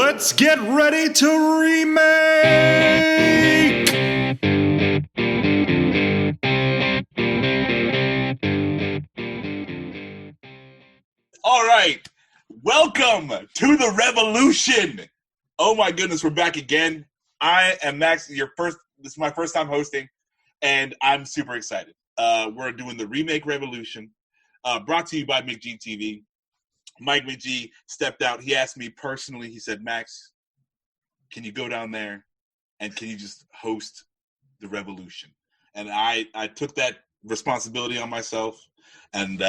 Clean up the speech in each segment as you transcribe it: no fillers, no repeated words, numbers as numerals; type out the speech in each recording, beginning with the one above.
Let's get ready to remake! All right, welcome to the revolution. Oh my goodness, we're back again. I am Max. This is my first time hosting, and I'm super excited. We're doing the remake revolution, brought to you by McG TV. Mike McG stepped out. He asked me personally. He said, "Max, can you go down there and can you just host the revolution?" And I took that responsibility on myself. And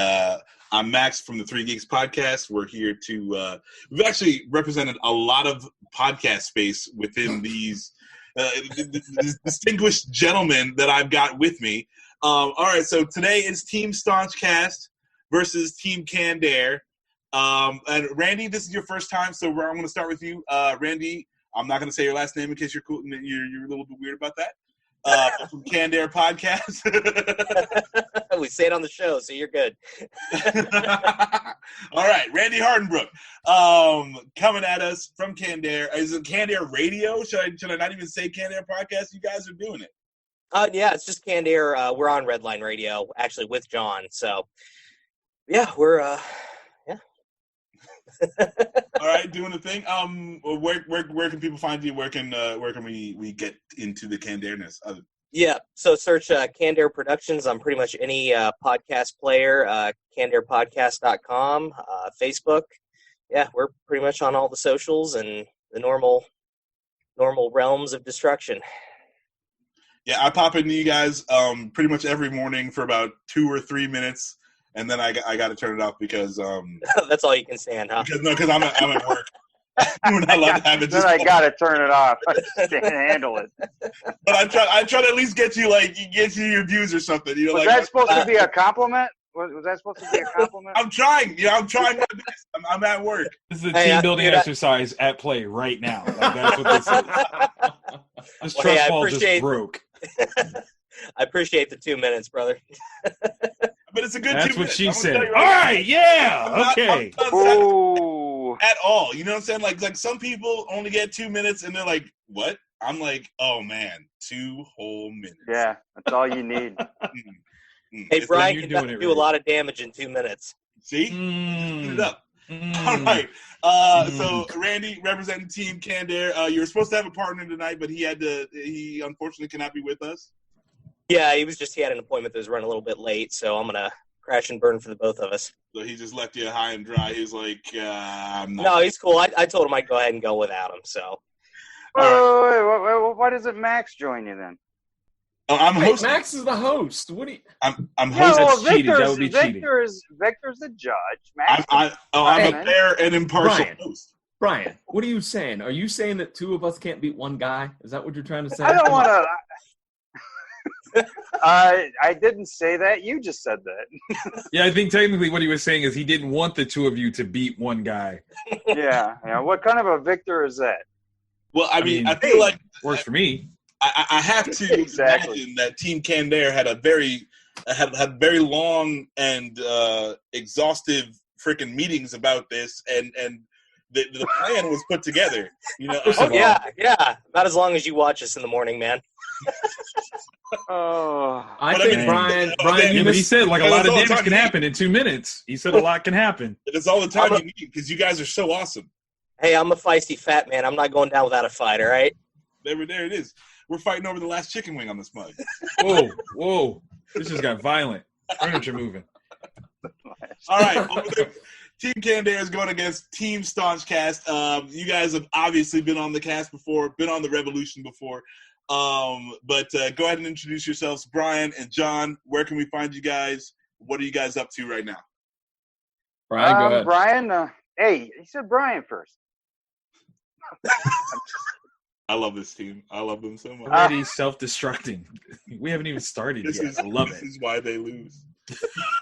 I'm Max from the Three Geeks podcast. We're here to we've actually represented a lot of podcast space within these distinguished gentlemen that I've got with me. All right, so today is Team Staunch Cast versus Team Contender. And Randy, this is your first time, so I'm going to start with you. Randy, I'm not going to say your last name in case you're cool. You're a little bit weird about that. From Contender podcast. We say it on the show, so you're good. All right, Randy Hardenbrook, coming at us from Contender. Is it Contender Radio? Should I not even say Contender podcast? You guys are doing it. Yeah, it's just Contender. We're on Redline Radio, actually with John. So, yeah, we're All right, doing the thing. Where can people find you? Where can we get into the Contender-ness? Yeah, so search Contender Productions on pretty much any podcast player, ContenderPodcast.com, Facebook. Yeah, we're pretty much on all the socials and the normal realms of destruction. Yeah, I pop into you guys pretty much every morning for about 2 or 3 minutes. And then I got to turn it off because that's all you can stand, huh? Because I'm at work. We're not allowed to have it. Then I got to turn it off. I just can't handle it. But I try to at least get you your views or something. You know, was that supposed to be a compliment? Was that supposed to be a compliment? I'm trying. I'm trying my best. I'm at work. This is a team building exercise at play right now. Like, that's what this is. This trust fall just broke. I appreciate the 2 minutes, brother. But it's a good 2 That's minutes. what she said. Right all right, yeah, okay. At all. You know what I'm saying? Like some people only get 2 minutes and they're like, what? I'm like, oh man, 2 whole minutes. Yeah, that's all you need. Hey, Brian can do a lot of damage in 2 minutes. See? Speed it up. All right. So Randy representing Team Contender. You were supposed to have a partner tonight, but he unfortunately cannot be with us. Yeah, he had an appointment that was running a little bit late, so I'm gonna crash and burn for the both of us. So he just left you high and dry. He's like, I'm not. No, he's cool. I told him I'd go ahead and go without him. So. Wait, why doesn't Max join you then? Oh, I'm hosting. Max is the host. What do you? I'm hosting. Well, That would be cheating. Victor's the judge. Max I'm a fair and impartial host. Brian, what are you saying? Are you saying that 2 of us can't beat 1 guy? Is that what you're trying to say? I don't want to. I didn't say that. You just said that. Yeah, I think technically what he was saying is he didn't want the 2 of you to beat 1 guy. Yeah. What kind of a victor is that? Well, I mean, I feel like works for me. I have to imagine that Team Contender had very long and exhaustive freaking meetings about this, and the plan was put together. You know, yeah. Not as long as you watch us in the morning, man. I think Brian, he said like a lot of damage can happen in 2 minutes. He said a lot can happen. It's all the time you need because you guys are so awesome. Hey, I'm a feisty fat man. I'm not going down without a fight. All right. There it is. We're fighting over the last chicken wing on this mug. Whoa! This just got violent. Furniture moving. All right. Team Contender is going against Team Staunch Cast. You guys have obviously been on the cast before, been on the Revolution before. But go ahead and introduce yourselves, Brian and John. Where can we find you guys? What are you guys up to right now? Brian, go ahead. Brian, hey, he said Brian first. I love this team. I love them so much. Already self-destructing. We haven't even started yet. I love it. This is why they lose.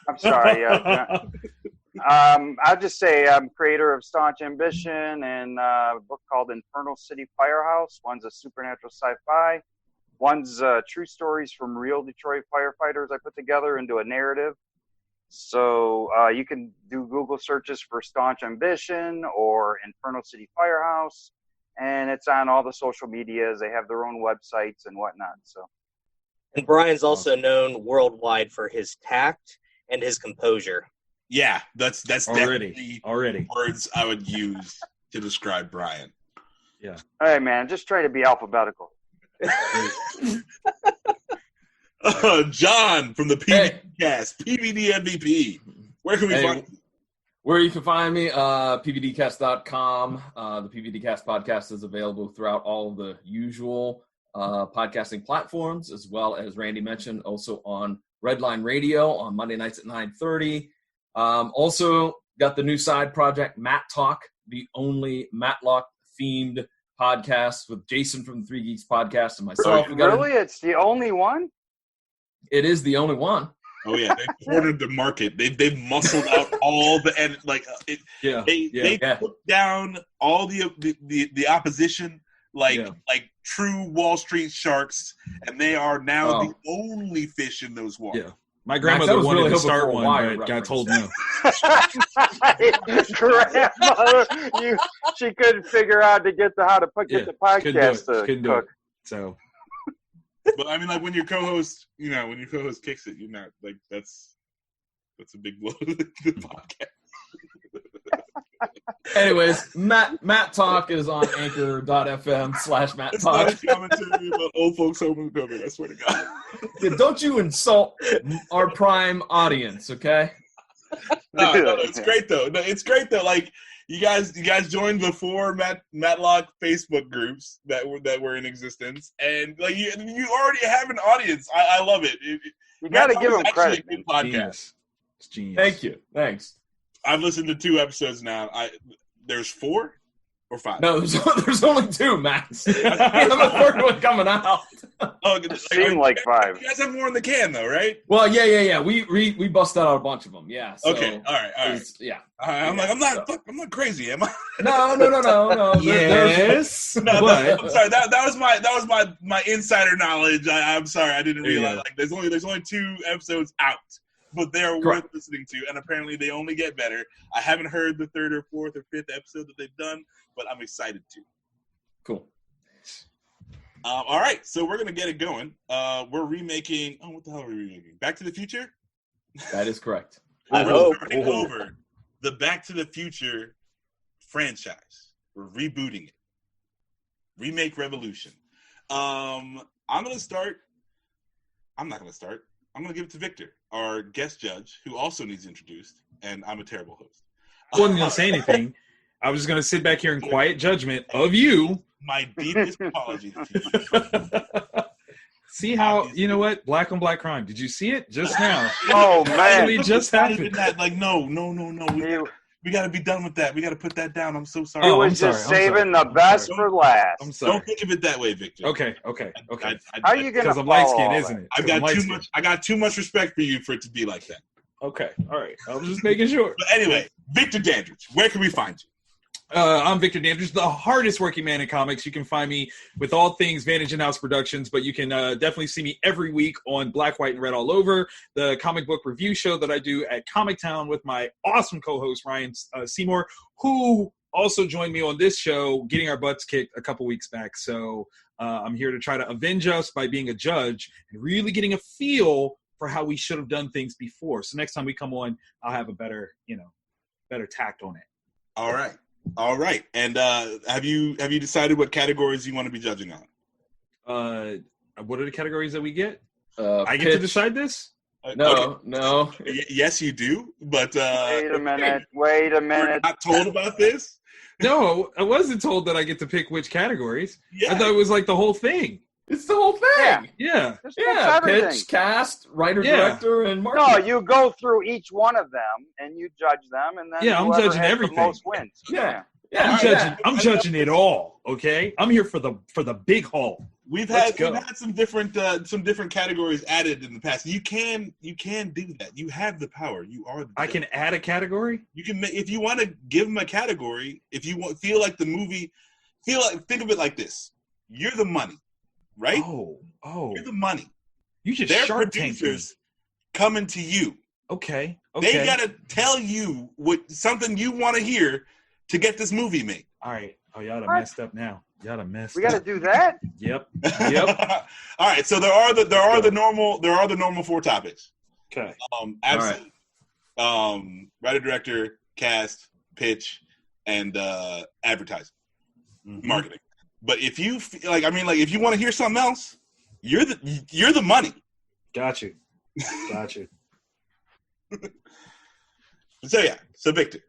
I'm sorry. I'll just say I'm creator of Staunch Ambition and a book called Infernal City Firehouse. One's a supernatural sci-fi. One's true stories from real Detroit firefighters I put together into a narrative. So you can do Google searches for Staunch Ambition or Infernal City Firehouse. and it's on all the social medias. They have their own websites and whatnot. So, and Brian's also known worldwide for his tact and his composure. Yeah, that's already words I would use to describe Brian. Yeah. All right, man. Just try to be alphabetical. John from the PVDCast, PVD MVP. Where can we find you? Where you can find me, PVDCast.com. The PVDCast podcast is available throughout all of the usual podcasting platforms, as well as Randy mentioned, also on Redline Radio on Monday nights at 9:30. Also got the new side project, Matt Talk, the only Matlock-themed podcast with Jason from the Three Geeks podcast and myself. Really? It's the only one? It is the only one. Oh yeah, they cornered the market. They've muscled out all the they took down all the opposition like true Wall Street sharks, and they are now the only fish in those waters. Yeah. My grandmother wanted to start one, but got told no. Grandmother, she couldn't figure out to get the podcast to cook. So, but I mean, like when your co-host kicks it, you're not like that's a big blow to the podcast. Anyways, Matt Talk is on anchor.fm/Matt Talk. It's not a commentary about old folks homecoming, I swear to God. Yeah, don't you insult our prime audience, okay? No, it's great though. No, it's great though. Like you guys joined the 4 Matlock Facebook groups that were in existence, and like you already have an audience. I love it. You got to give them credit. A good podcast. It's genius. Thank you. Thanks. I've listened to 2 episodes now. There's 4 or 5? No, there's only 2, Max. I'm the 3rd one coming out. Oh, it seemed like 5. You guys have more in the can, though, right? Well, yeah. We busted out a bunch of them. Yeah. So okay. All right. Yeah. I'm not crazy, am I? No. Yes. I'm sorry. That was my insider knowledge. I'm sorry. I didn't realize. Like, there's only 2 episodes out. But they're worth listening to, and apparently they only get better. I haven't heard the 3rd or 4th or 5th episode that they've done, but I'm excited to. Cool. All right, so we're going to get it going. We're remaking... Oh, what the hell are we remaking? Back to the Future? That is correct. We're starting over the Back to the Future franchise. We're rebooting it. Remake Revolution. I'm not going to start. I'm going to give it to Victor, our guest judge, who also needs introduced, and I'm a terrible host. I wasn't going to say anything. I was just going to sit back here in quiet judgment of you. My deepest apologies to you. See how, you know what? Black on black crime. Did you see it just now? Oh, man. It just happened. Like, no. We got to be done with that. We got to put that down. I'm so sorry. He was just saving the best for last. I'm sorry. Don't think of it that way, Victor. Okay. How are you going to Because I'm light-skinned, isn't it? I got too much respect for you for it to be like that. Okay. All right. I was just making sure. But anyway, Victor Dandridge, where can we find you? I'm Victor Dandridge, the hardest working man in comics. You can find me with all things Vantage Inhouse Productions, but you can definitely see me every week on Black, White, and Red All Over, the comic book review show that I do at Comic Town with my awesome co-host, Ryan Seymour, who also joined me on this show, getting our butts kicked a couple weeks back. So I'm here to try to avenge us by being a judge and really getting a feel for how we should have done things before. So next time we come on, I'll have a better tact on it. All right. And have you decided what categories you want to be judging on? What are the categories that we get? I Pitch. get to decide this? No. Yes, you do. But Wait a minute. We're not told about this. No, I wasn't told that I get to pick which categories. Yeah. I thought it was like the whole thing. It's the whole thing. Yeah. Yeah. Pitch, cast, writer, director, and Marty. No, you go through each one of them and you judge them, and then I'm whoever judging has everything. The most wins. Yeah. I'm judging it all. Okay, I'm here for the big haul. We've had some different categories added in the past. You can do that. You have the power. You are. I can add a category. You can if you want to give them a category. If you feel like the movie, think of it like this. You're the money, right? Oh. You're the money. You just Their Shark producers coming to you. Okay. They gotta tell you something you want to hear to get this movie made. All right. Oh, y'all done What? messed up now. Y'all done messed We got to up. do that. Yep. All right, so there are the normal 4 topics. Okay. Absolutely. Writer, director, cast, pitch, and advertising, marketing. But if you if you want to hear something else, you're the money. Got you. So Victor,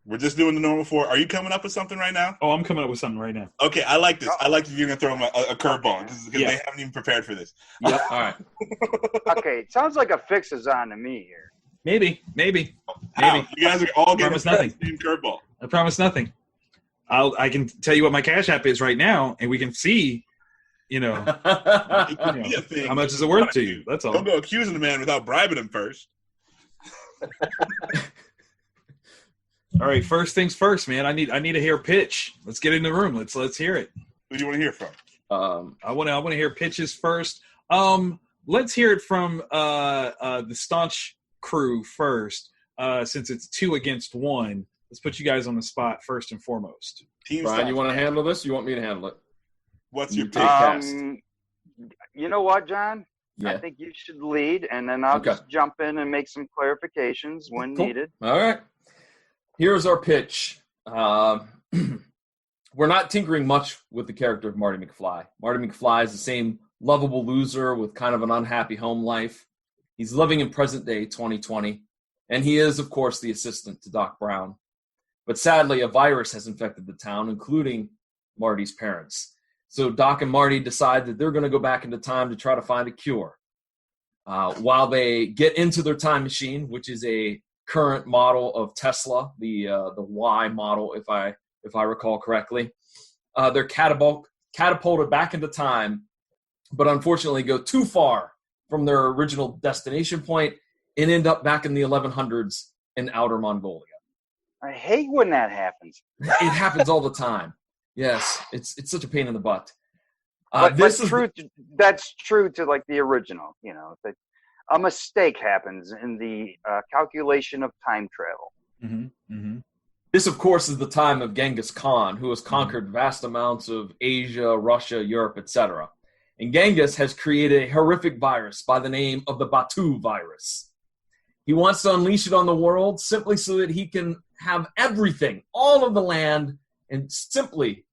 we're just doing the normal 4. Are you coming up with something right now? Oh, I'm coming up with something right now. Okay, I like this. I like that you're gonna throw them a curveball because Yeah. they haven't even prepared for this. Yep. All right. Okay, it sounds like a fix is on to me here. Maybe. How? You guys are all getting Promise nothing. the same curveball. I promise nothing. I can tell you what my Cash App is right now, and we can see, It could be a thing. how much is it worth to you. That's all. Don't go accusing the man without bribing him first. All right, first things first, man. I need to hear pitch. Let's get in the room. Let's hear it. Who do you want to hear from? I want to hear pitches first. Let's hear it from the Staunch crew first, since it's 2 against 1. Let's put you guys on the spot first and foremost. Team Brian, Staunch. you want to handle this? Or you want me to handle it? What's your You pick? take cast. You know what, John? I Yeah. think you should lead, and then I'll Okay. just jump in and make some clarifications when Cool. needed. All right. Here's our pitch. We're not tinkering much with the character of Marty McFly. Marty McFly is the same lovable loser with kind of an unhappy home life. He's living in present day 2020, and he is, of course, the assistant to Doc Brown. But sadly, a virus has infected the town, including Marty's parents. So Doc and Marty decide that they're going to go back into time to try to find a cure. While they get into their time machine, which is a current model of Tesla, the Y model, if I recall correctly, they're catapulted back into time, but unfortunately go too far from their original destination point and end up back in the 1100s in outer Mongolia. I hate when that happens. It happens all the time. Yes, it's such a pain in the butt. But This is that's true to like the original. That a mistake happens in the calculation of time travel. This, of course, is the time of Genghis Khan, who has conquered vast amounts of Asia, Russia, Europe, etc. And Genghis has created a horrific virus by the name of the Batu virus. He wants to unleash it on the world simply so that he can have everything, all of the land, and simply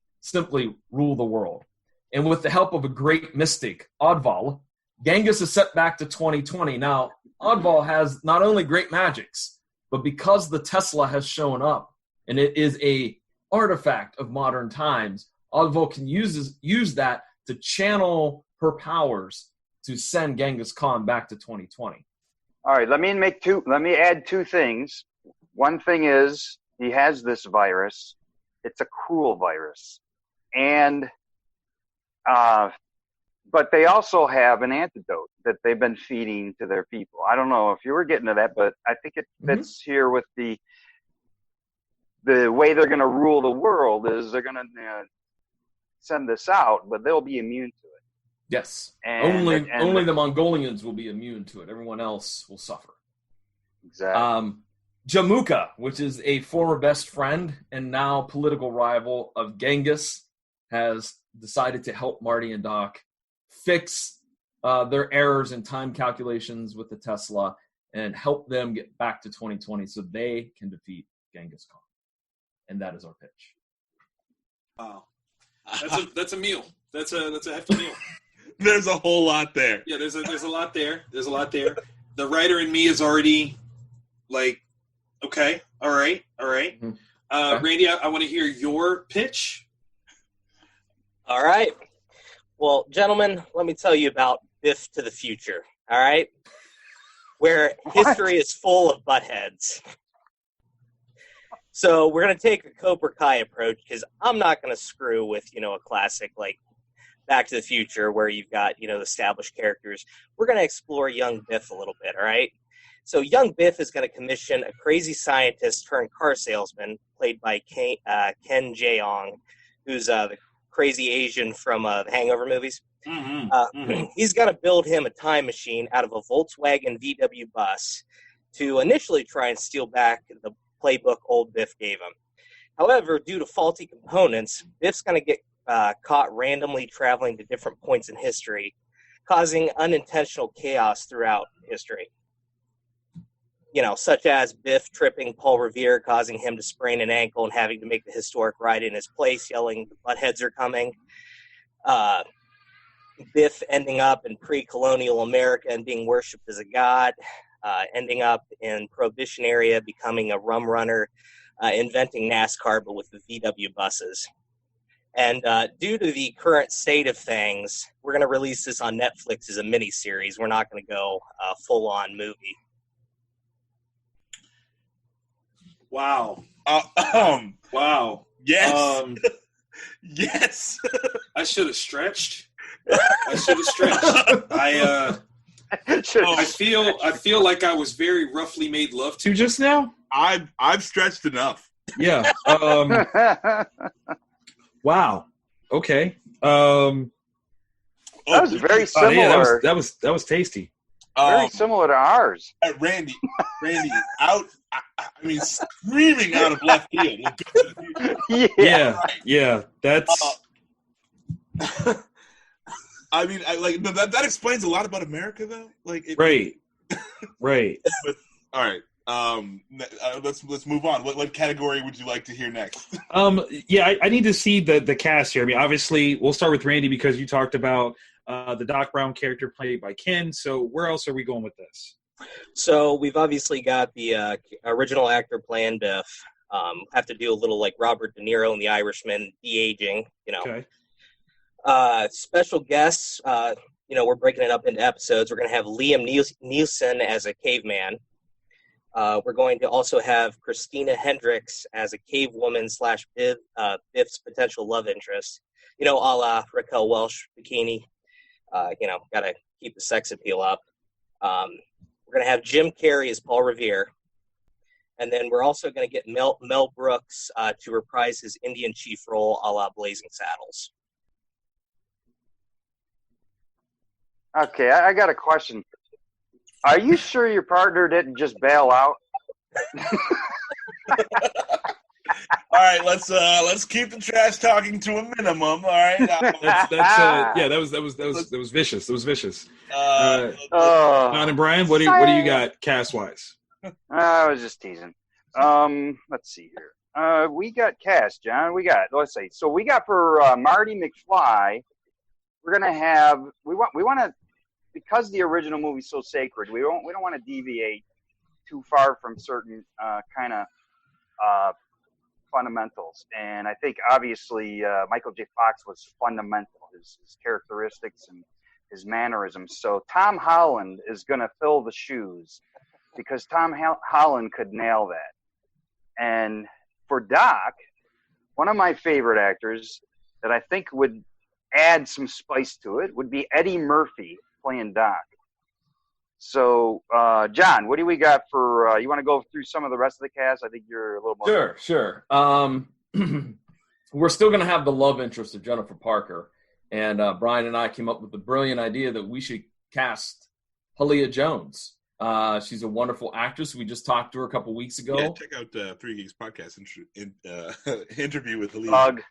rule the world. And with the help of a great mystic, Oddval, Genghis is set back to 2020. Now, Oddval has not only great magics, but because the Tesla has shown up, and it is a artifact of modern times, Oddval can use that to channel her powers to send Genghis Khan back to 2020. All right, let me add 2 things. One thing is he has this virus. It's a cruel virus. And but they also have an antidote that they've been feeding to their people. I don't know if you were getting to that, but I think it fits here with the way they're going to rule the world is they're going to send this out, but they'll be immune to it. Yes. And only the Mongolians will be immune to it. Everyone else will suffer. Exactly. Jamuka, which is a former best friend and now political rival of Genghis, has decided to help Marty and Doc fix their errors in time calculations with the Tesla and help them get back to 2020 so they can defeat Genghis Khan. And that is our pitch. Wow, that's a meal. That's a hefty meal. There's a whole lot there. Yeah, there's a lot there. There's a lot there. The writer in me is already like, okay, all right. Okay. Randy, I want to hear your pitch. All right. Well, gentlemen, let me tell you about Biff to the Future, all right? Where history is full of buttheads. So we're going to take a Cobra Kai approach because I'm not going to screw with, a classic like Back to the Future where you've got, established characters. We're going to explore young Biff a little bit, all right? So young Biff is going to commission a crazy scientist turned car salesman played by Ken Jeong, who's the crazy Asian from the Hangover movies. He's going to build him a time machine out of a Volkswagen VW bus to initially try and steal back the playbook old Biff gave him. However, due to faulty components, Biff's going to get caught randomly traveling to different points in history, causing unintentional chaos throughout history. Such as Biff tripping Paul Revere, causing him to sprain an ankle and having to make the historic ride in his place, yelling, "The buttheads are coming." Biff ending up in pre-colonial America and being worshipped as a god, ending up in Prohibition area, becoming a rum runner, inventing NASCAR, but with the VW buses. And due to the current state of things, we're going to release this on Netflix as a miniseries. We're not going to go full-on movie. Wow. Wow. Yes. Yes. I should have stretched. I feel like I was very roughly made love to just now. I've stretched enough. Yeah. Wow. Okay. That was very similar. Yeah, that was tasty. Very similar to ours. Randy, out. I mean, screaming out of left field. Yeah. That's. I mean, that explains a lot about America, though. Right. But, all right. Let's move on. What category would you like to hear next? Yeah, I need to see the cast here. I mean, obviously, we'll start with Randy because you talked about the Doc Brown character played by Ken. So where else are we going with this? So we've obviously got the original actor playing Biff. Have to do a little like Robert De Niro in The Irishman, de-aging. Okay. Special guests. We're breaking it up into episodes. We're going to have Liam Neeson as a caveman. We're going to also have Christina Hendricks as a cave woman / Biff's potential love interest. A la Raquel Welch bikini. Got to keep the sex appeal up. We're going to have Jim Carrey as Paul Revere. And then we're also going to get Mel Brooks to reprise his Indian chief role a la Blazing Saddles. Okay, I got a question. Are you sure your partner didn't just bail out? All right, let's keep the trash talking to a minimum. All right. That was vicious. It was vicious. John and Brian, what do you got cast wise? I was just teasing. Let's see here. We got cast, John. Let's see. So we got for Marty McFly. We're gonna have. We want to, because the original movie's so sacred. We don't want to deviate too far from certain kind of fundamentals. And I think obviously Michael J. Fox was fundamental. His characteristics and his mannerisms. So Tom Holland is going to fill the shoes because Tom Holland could nail that. And for Doc, one of my favorite actors that I think would add some spice to it would be Eddie Murphy playing Doc. So, John, what do we got for, you want to go through some of the rest of the cast? I think you're a little more. Sure. We're still going to have the love interest of Jennifer Parker. And Brian and I came up with the brilliant idea that we should cast Halia Jones. She's a wonderful actress. We just talked to her a couple weeks ago. Yeah, check out Three Geeks podcast interview with Halia. Plug.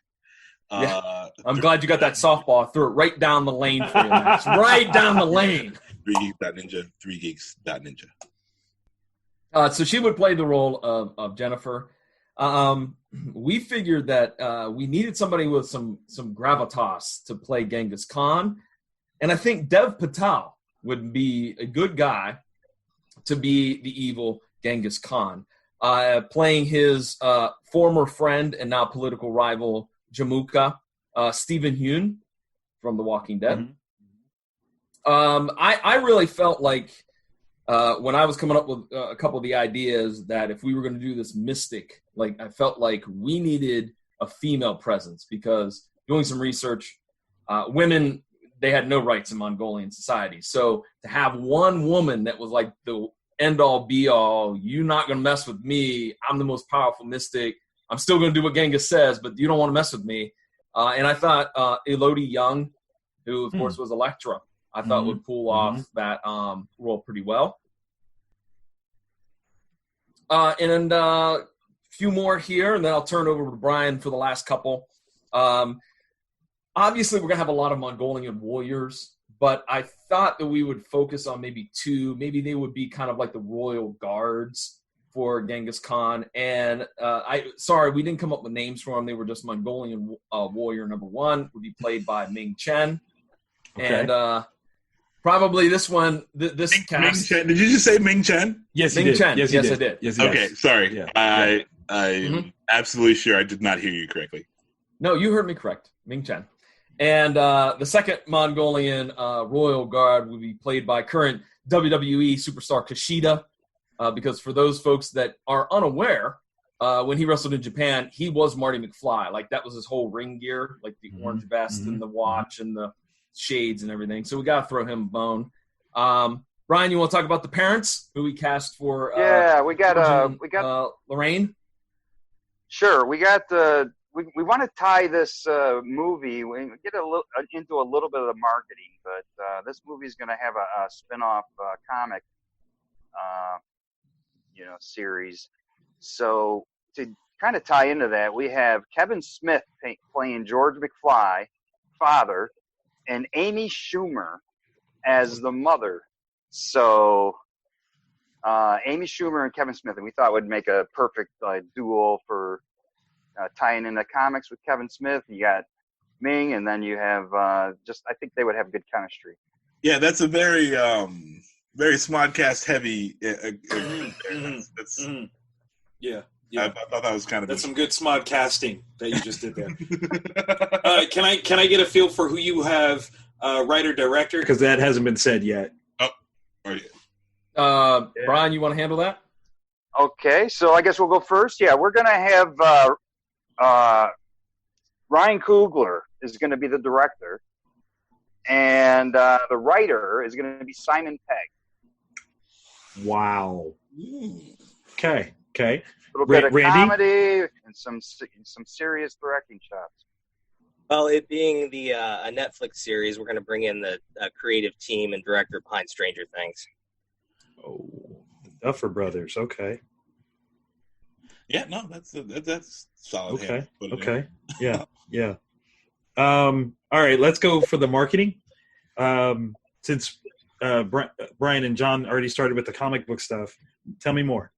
Yeah. I'm glad you got that softball. I threw it right down the lane for you, Max. Right down the lane. 3geeks.ninja, 3geeks.ninja. So she would play the role of Jennifer. We figured that we needed somebody with some gravitas to play Genghis Khan. And I think Dev Patel would be a good guy to be the evil Genghis Khan, playing his former friend and now political rival, Jamuka, Stephen Yeun from The Walking Dead. Mm-hmm. I really felt like when I was coming up with a couple of the ideas that if we were going to do this mystic, like I felt like we needed a female presence because doing some research, women, they had no rights in Mongolian society. So to have one woman that was like the end-all, be-all, you're not going to mess with me, I'm the most powerful mystic, I'm still going to do what Genghis says, but you don't want to mess with me. And I thought Elodie Young, who, of course, was Elektra, I thought would pull off that role pretty well. And few more here, and then I'll turn over to Brian for the last couple. Obviously, we're going to have a lot of Mongolian Warriors, but I thought that we would focus on maybe two. Maybe they would be kind of like the Royal Guards for Genghis Khan. And we didn't come up with names for them. They were just Mongolian Warrior number 1 would be played by Ming Chen. Okay. And probably this one, this cast. Ming Chen. Did you just say Ming Chen? Yes, Ming Chen. Yes, I did. Yes, okay, sorry. Yeah. I'm absolutely sure I did not hear you correctly. No, you heard me correct. Ming Chen. And the second Mongolian Royal Guard would be played by current WWE superstar Kushida. Because for those folks that are unaware, when he wrestled in Japan, he was Marty McFly. Like, that was his whole ring gear, like the orange vest and the watch and the shades and everything. So we got to throw him a bone. Brian, you want to talk about the parents who we cast for? We got Lorraine. Sure, we got we want to tie this movie. We get into a little bit of the marketing, but this movie is going to have a spin-off comic, series. So to kind of tie into that, we have Kevin Smith playing George McFly, father, and Amy Schumer as the mother. So Amy Schumer and Kevin Smith, and we thought would make a perfect duo for tying in the comics with Kevin Smith. You got Ming, and then you have I think they would have good chemistry. Yeah, that's a very Smodcast heavy. Yeah. I thought that was kind of. That's some good Smodcasting that you just did there. Can I get a feel for who you have writer director? Because that hasn't been said yet. Brian, you want to handle that? Okay, so I guess we'll go first. Yeah, we're going to have Ryan Coogler is going to be the director, and the writer is going to be Simon Pegg. Wow. Okay. A little bit of Randy? comedy and some serious directing chops. Well, it being a Netflix series, we're going to bring in the creative team and director behind Stranger Things. Oh, the Duffer Brothers. Okay. Yeah, no, that's solid. Okay. Yeah. All right, let's go for the marketing. Since Brian and John already started with the comic book stuff, tell me more.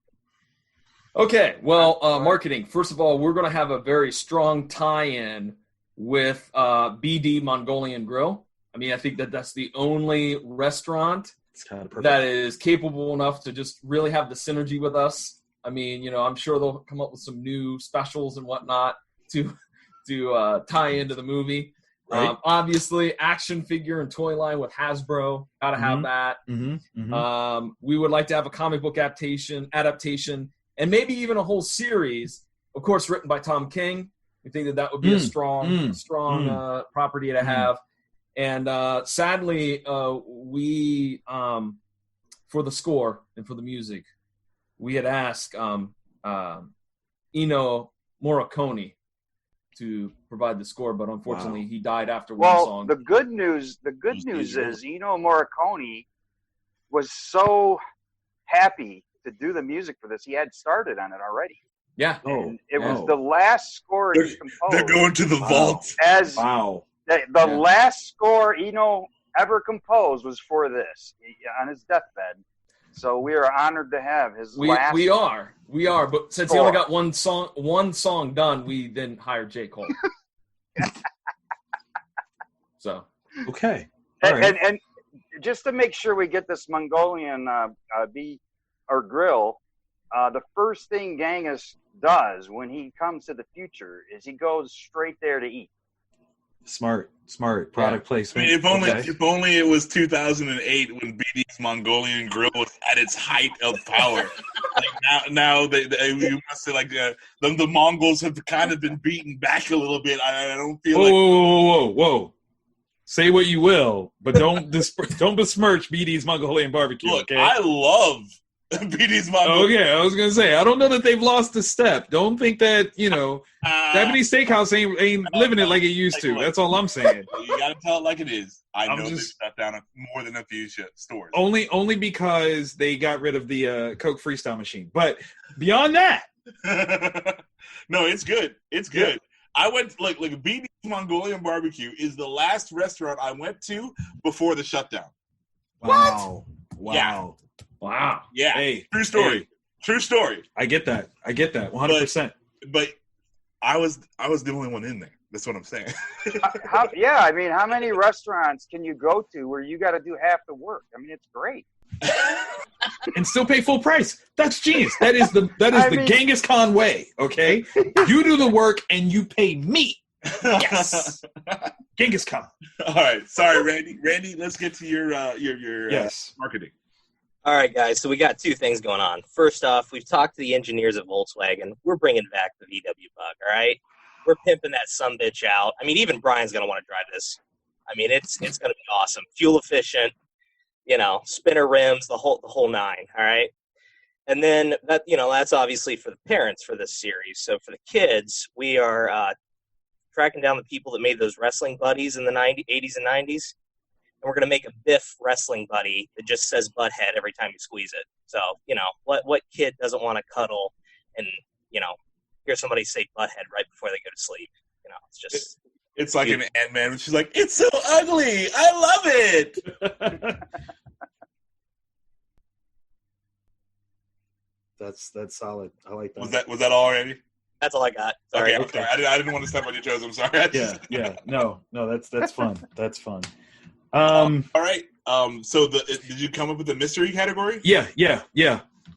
Okay, well, marketing. First of all, we're going to have a very strong tie-in with BD Mongolian Grill. I mean, I think that's the only restaurant that is capable enough to just really have the synergy with us. I mean, I'm sure they'll come up with some new specials and whatnot to tie into the movie. Right. Obviously, action figure and toy line with Hasbro. Got to have that. We would like to have a comic book adaptation, and maybe even a whole series, of course, written by Tom King. We think that would be a strong property to have. And sadly, we for the score and for the music, we had asked Ennio Morricone to provide the score, but unfortunately, he died after one song. Well, the good news is Ennio Morricone was so happy to do the music for this. He had started on it already. Yeah. It was the last score he composed. They're going to the vault. The last score Eno ever composed was for this on his deathbed. So we are honored to have his last. We are. But since he only got one song done, we then hired J. Cole. So okay. And just to make sure we get this Mongolian grill, the first thing Genghis does when he comes to the future is he goes straight there to eat. Smart product placement. I mean, if only it was 2008 when BD's Mongolian Grill was at its height of power. Like now you must say the Mongols have kind of been beaten back a little bit. I don't feel whoa. Say what you will, but don't besmirch BD's Mongolian barbecue. Look, okay? I love BD's Mongolian. Okay, I was gonna say I don't know that they've lost a step. Don't think that Japanese Steakhouse ain't living it like it used to. That's all I'm saying. You gotta tell it like it is. I know they shut down more than a few stores. Only because they got rid of the Coke Freestyle machine. But beyond that, No, it's good. It's good. I went like BD's Mongolian Barbecue is the last restaurant I went to before the shutdown. Wow. What? Wow. Wow. Yeah. Hey, True story. hey. True story. I get that. 100%. But I was the only one in there. That's what I'm saying. I mean, how many restaurants can you go to where you got to do half the work? I mean, it's great. And still pay full price. That's genius. That is the Genghis Khan way. Okay, you do the work and you pay me. Yes, Genghis Khan. All right, sorry, Randy. Randy, let's get to your yes marketing. All right, guys. So we got two things going on. First off, we've talked to the engineers at Volkswagen. We're bringing back the VW Bug. All right, we're pimping that sumbitch out. I mean, even Brian's gonna want to drive this. I mean, it's gonna be awesome. Fuel efficient. You know, spinner rims, the whole nine. All right. And then that's obviously for the parents for this series. So for the kids, we are tracking down the people that made those wrestling buddies in the 80s and 90s. And we're going to make a Biff wrestling buddy that just says butthead every time you squeeze it. So, what kid doesn't want to cuddle and, hear somebody say butthead right before they go to sleep? It's just... It's like an Ant-Man. She's like, it's so ugly. I love it. That's solid. I like that. Was that all, Randy? That's all I got. Sorry. Okay. I didn't want to step on your toes. I'm sorry. Yeah. No. That's fun. That's fun. All right. So did you come up with the mystery category? Yeah.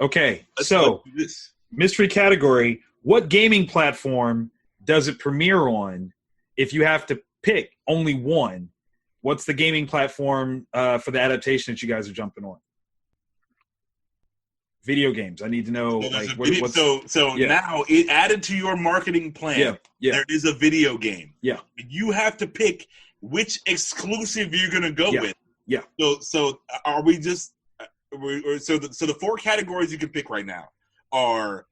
Okay. Let's so do this. Mystery category. What gaming platform does it premiere on? If you have to pick only one, what's the gaming platform for the adaptation that you guys are jumping on? Video games. I need to know. Now it added to your marketing plan. Yeah. There is a video game. Yeah. You have to pick which exclusive you're going to go with. Yeah. So are we just? So the four categories you can pick right now are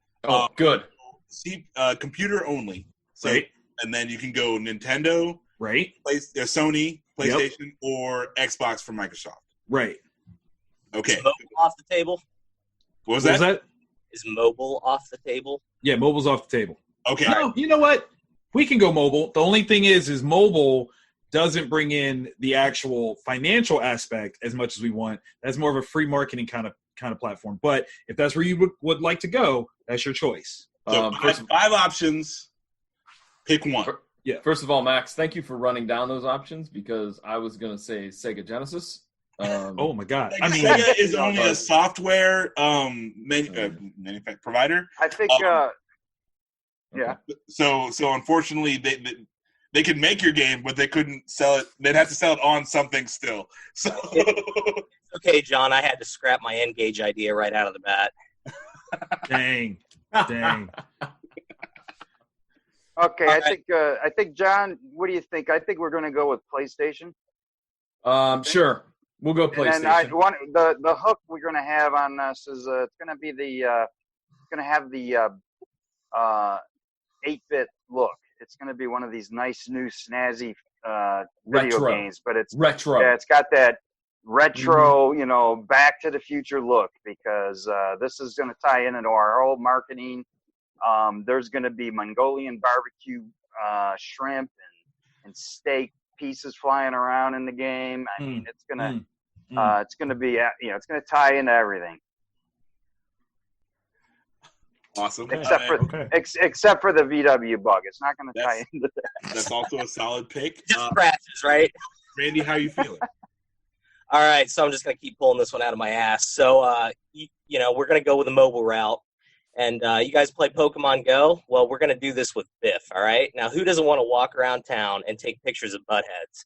good. Computer only. So. Right. And then you can go Nintendo, right? Sony, PlayStation, or Xbox from Microsoft. Right. Okay. Is mobile off the table? What was that? Is mobile off the table? Yeah, mobile's off the table. Okay. No, you know what? We can go mobile. The only thing is mobile doesn't bring in the actual financial aspect as much as we want. That's more of a free marketing kind of platform. But if that's where you would like to go, that's your choice. So five options. Pick one. Yeah. First of all, Max, thank you for running down those options because I was going to say Sega Genesis. Oh my God! Sega is only a software provider. I think. Yeah. So unfortunately, they could make your game, but they couldn't sell it. They'd have to sell it on something still. So. Okay, John, I had to scrap my N-Gage idea right out of the bat. Dang. Okay, I think John, what do you think? I think we're going to go with PlayStation. Sure, we'll go PlayStation. And the hook we're going to have on this is it's going to be the 8-bit look. It's going to be one of these nice new snazzy video games, but it's retro. Yeah, it's got that retro, Back to the Future look because this is going to tie into our whole marketing. There's going to be Mongolian barbecue shrimp and steak pieces flying around in the game. I mean, it's gonna be it's gonna tie into everything. Awesome. Except for the VW Bug, it's not going to tie into that. That's also a solid pick. Just scratches, right? Randy, how are you feeling? All right, so I'm just going to keep pulling this one out of my ass. So, we're going to go with the mobile route. And you guys play Pokemon Go? Well, we're going to do this with Biff, all right? Now, who doesn't want to walk around town and take pictures of buttheads?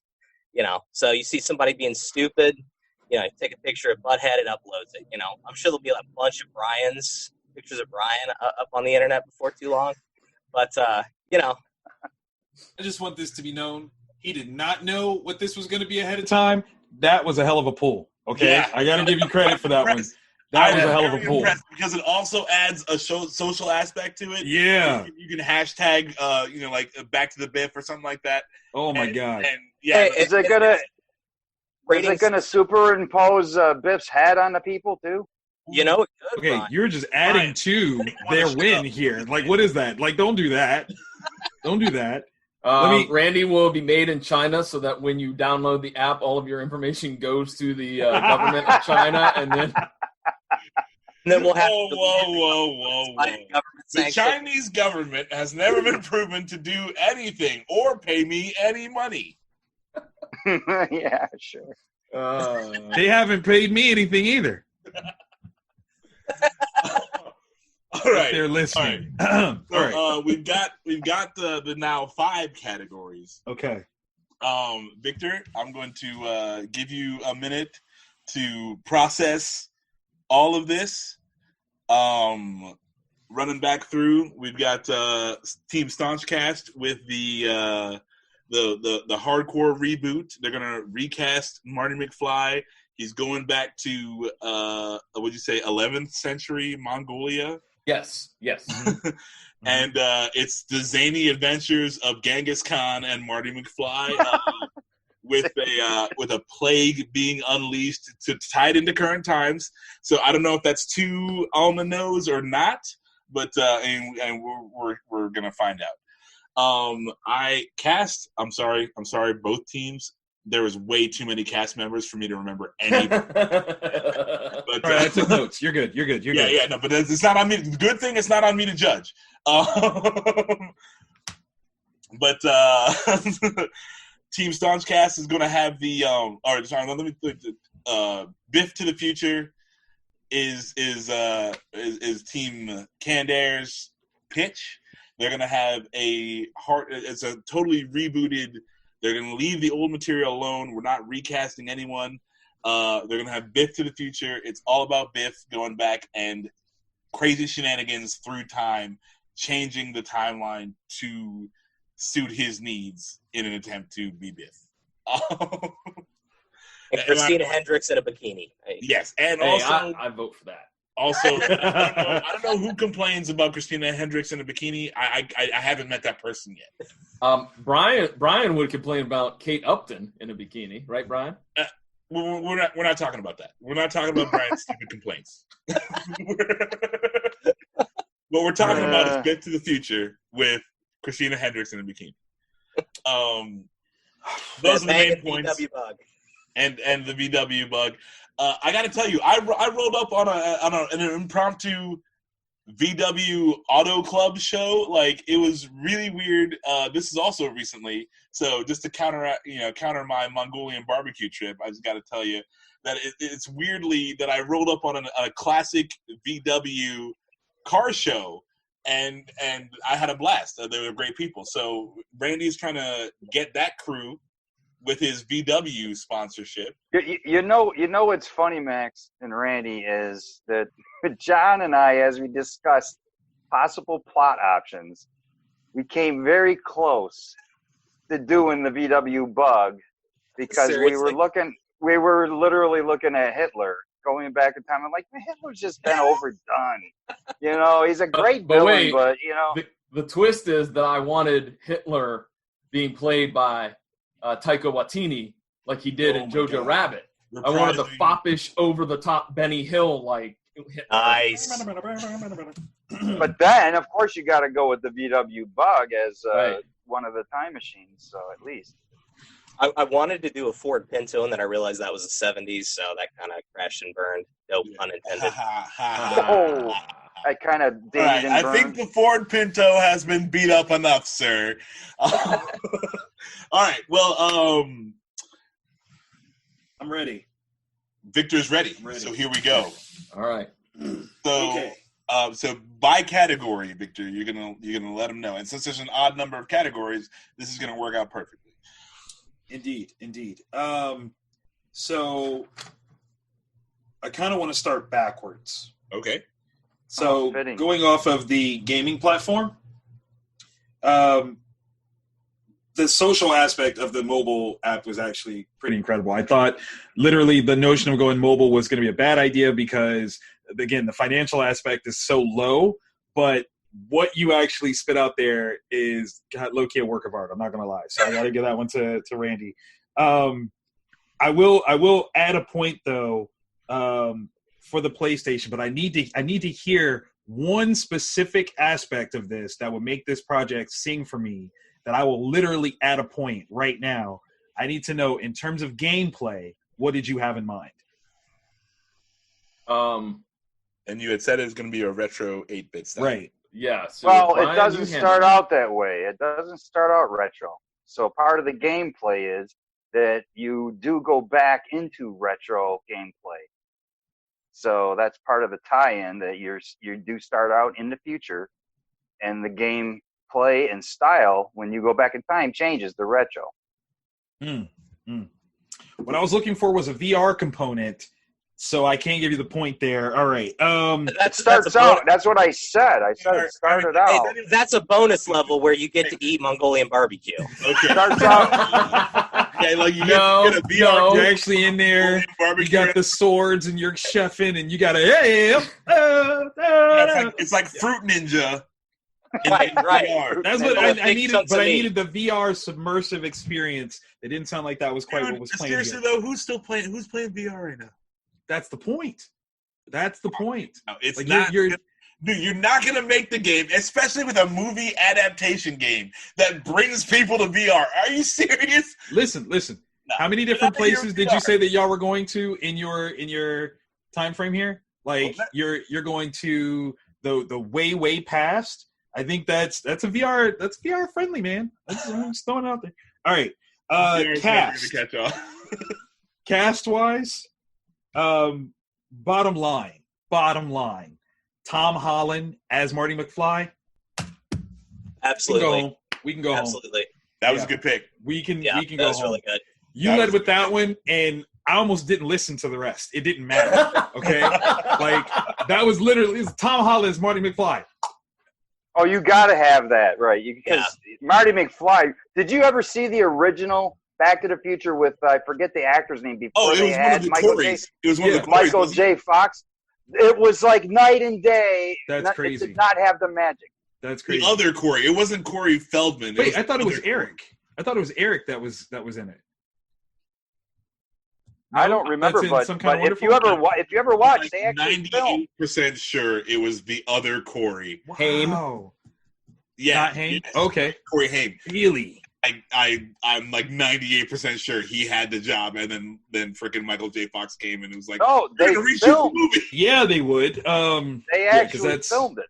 So you see somebody being stupid, you take a picture of butthead and uploads it. I'm sure there'll be a bunch of pictures of Brian up on the internet before too long. But, I just want this to be known. He did not know what this was going to be ahead of time. That was a hell of a pull, okay? Yeah. I got to give you credit for that one. That was a hell of a pull. Because it also adds a social aspect to it. Yeah. You can hashtag, back to the Biff or something like that. Oh, my God. And, yeah. Hey, is it going to superimpose Biff's hat on the people, too? You know it could, Okay, Brian. you're just adding Brian, to wanna their shut win up. here. Like, what is that? Like, don't do that. Don't do that. Let me- Randy will be made in China so that when you download the app, all of your information goes to the government of China, and then And then we'll have Whoa. government The sanction. Chinese government has never been proven to do anything or pay me any money. Yeah, sure. They haven't paid me anything either. All right. They're listening. So, All right. we've got the now 5 categories. Okay. Victor, I'm going to give you a minute to process all of this. Running back through, we've got Team Staunch Cast with the hardcore reboot. They're gonna recast Marty Mcfly. He's going back to what'd you say, 11th century Mongolia. yes. And it's the zany adventures of Genghis Khan and Marty McFly, with a plague being unleashed to tied into current times. So I don't know if that's too on the nose or not, but and we're gonna find out. I'm sorry, both teams. There was way too many cast members for me to remember any. But, All right, I took notes. You're good. Yeah, no, but it's not on me. Good thing it's not on me to judge. But Team Staunch Cast is going to have the Biff to the Future is Team Candair's pitch. They're going to have it's a totally rebooted. They're going to leave the old material alone. We're not recasting anyone. They're going to have Biff to the Future. It's all about Biff going back and crazy shenanigans through time, changing the timeline to suit his needs in an attempt to be Biff. And Christina Hendricks in a bikini. Yes, and Hey, also I vote for that. Also, I don't know who complains about Christina Hendricks in a bikini. I haven't met that person yet. Brian would complain about Kate Upton in a bikini, right, Brian? We're not talking about that. We're not talking about Brian's stupid complaints. What we're talking about is Biff to the Future with Christina Hendricks in a bikini. Those are the main points. VW bug. And the VW bug. I got to tell you, I rolled up on an impromptu VW Auto Club show. Like, it was really weird. This is also recently, so just to counter my Mongolian barbecue trip, I just got to tell you that it's weirdly that I rolled up on a classic VW car show, and I had a blast. They were great people. So Randy's trying to get that crew with his VW sponsorship. You know what's funny, Max and Randy, is that John and I, as we discussed possible plot options, we came very close to doing the VW bug because Seriously? we were literally looking at Hitler going back in time. I'm like, man, Hitler's just been overdone. He's a great But villain, wait, but the twist is that I wanted Hitler being played by Taika Waititi, like he did in Jojo Rabbit. I wanted the foppish, over-the-top Benny Hill, like. Nice. But then, of course, you got to go with the VW bug as Right. one of the time machines. So at least I wanted to do a Ford Pinto, and then I realized that was the 70s, so that kind of crashed and burned. No pun intended. oh, I kind of dated Right, and I burned. think the Ford Pinto has been beat up enough, sir. All right. Well, I'm ready. Victor's ready. So here we go. All right. So, Okay. So by category, Victor, you're gonna let them know. And since there's an odd number of categories, this is gonna work out perfectly. Indeed. So I kind of want to start backwards. Okay. So fitting. going off of the gaming platform, the social aspect of the mobile app was actually pretty incredible. I thought literally the notion of going mobile was going to be a bad idea because, again, the financial aspect is so low, but what you actually spit out there is low-key a work of art. I'm not going to lie. So I got to give that one to Randy. I will add a point, though, for the PlayStation, but I need to hear one specific aspect of this that will make this project sing for me, that I will literally add a point right now. I need to know, in terms of gameplay, what did you have in mind? And you had said it was going to be a retro 8-bit style. Right. Yeah. So Well, Brian, it doesn't you start handle out that way. It doesn't start out retro. So part of the gameplay is that you do go back into retro gameplay. So that's part of the tie-in, that you do start out in the future, and the gameplay and style, when you go back in time, changes the retro. What I was looking for was a VR component, so I can't give you the point there. All right. That starts out. That's what I said. I said it started out. That's a bonus level where you get to eat Mongolian barbecue. Okay. Starts out. Yeah, like you No, get a VR. You're actually in there. You got the swords, and you're chefing, and you got a It's like Fruit Ninja. Right. VR. That's what And I big needed, chunks but of I meat. needed the VR submersive experience. It didn't sound like that was quite what was playing. Seriously Here. though, who's playing VR right now? That's the point. That's the point. No, it's Like, not. you're Dude, you're not gonna make the game, especially with a movie adaptation game that brings people to VR. Are you serious? listen. No. How many different You're not places here did you VR. say that y'all were going to in your time frame here? Like you're going to the way past. I think that's a VR. That's VR friendly, man. I'm just throwing it out there. All right. Cast. Catch on. Cast wise, bottom line, Tom Holland as Marty McFly. Absolutely. We can go home. Absolutely. That was a good pick. We can Yeah, go that was home. really good. You That led was with that one, and I almost didn't listen to the rest. It didn't matter. Okay, like that was literally Tom Holland as Marty McFly. Oh, you got to have that, right? Because Marty McFly. Did you ever see the original Back to the Future with I forget the actor's name before Oh, it they was one had of the Michael J. Corys. It was one of the Corys. Michael wasn't J. Fox. It was like night and day. That's It crazy. did not have the magic. That's it? crazy. The other Corey. It wasn't Corey Feldman. Wait, I thought it was other Eric. I thought it was Eric that was in it. I don't No? remember, That's in but, Some Kind of if you Wonderful? ever watch, they actually filmed. 98% sure it was the other Corey. Haim. Wow. Yeah, Not Haim? yes. Okay. Corey Haim. Really? I'm like 98% sure he had the job, and then freaking Michael J. Fox came and it was like, No, "We're they gonna reshoot the filmed. movie." Yeah, they would. They yeah, 'cause actually that's- filmed it.